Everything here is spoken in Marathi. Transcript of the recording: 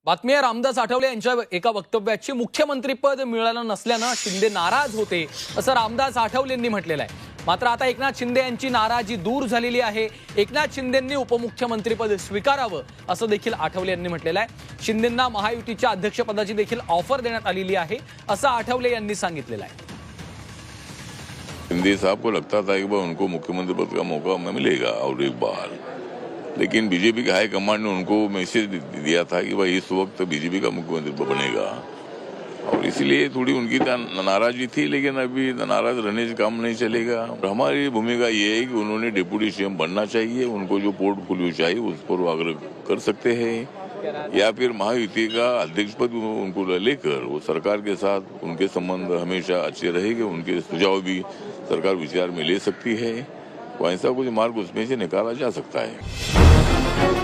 बातमी आहे, रामदास आठवले यांच्या एका वक्तव्याची मुख्यमंत्रीपद मिळालं नसल्यानं शिंदे नाराज होते असं रामदास आठवलेंनी म्हटलेलं आहे। मात्र आता एकनाथ शिंदे यांची नाराजी दूर झालेली आहे। एकनाथ शिंदेंनी उपमुख्यमंत्रीपद स्वीकारावं असं देखील आठवले यांनी म्हटलेलं आहे। शिंदेंना महायुतीच्या अध्यक्षपदाची देखील ऑफर देण्यात आलेली आहे असं आठवले यांनी सांगितलेलं आहे। शिंदे साहब को लगता था कि वह उनको मुख्यमंत्री पद का मौका मिलेगा और एक बार, लेकिन बीजेपी के हाईकमान ने उनको मैसेज दिया था कि वह इस वक्त बीजेपी का मुख्यमंत्री बनेगा और इसलिए थोड़ी उनकी नाराजगी थी। लेकिन अभी नाराज रहने से काम नहीं चलेगा। हमारी भूमिका ये है कि उन्होंने डिप्टी सीएम बनना चाहिए, उनको जो पोर्टफोलियो चाहिए उस पर वो आग्रह कर सकते हैं, या फिर महायुति का अध्यक्ष पद उनको लेकर वो सरकार के साथ उनके संबंध हमेशा अच्छे रहेंगे, उनके सुझाव भी सरकार विचार में ले सकती है। तो ऐसा कुछ मार्ग उसमें से निकाला जा सकता है।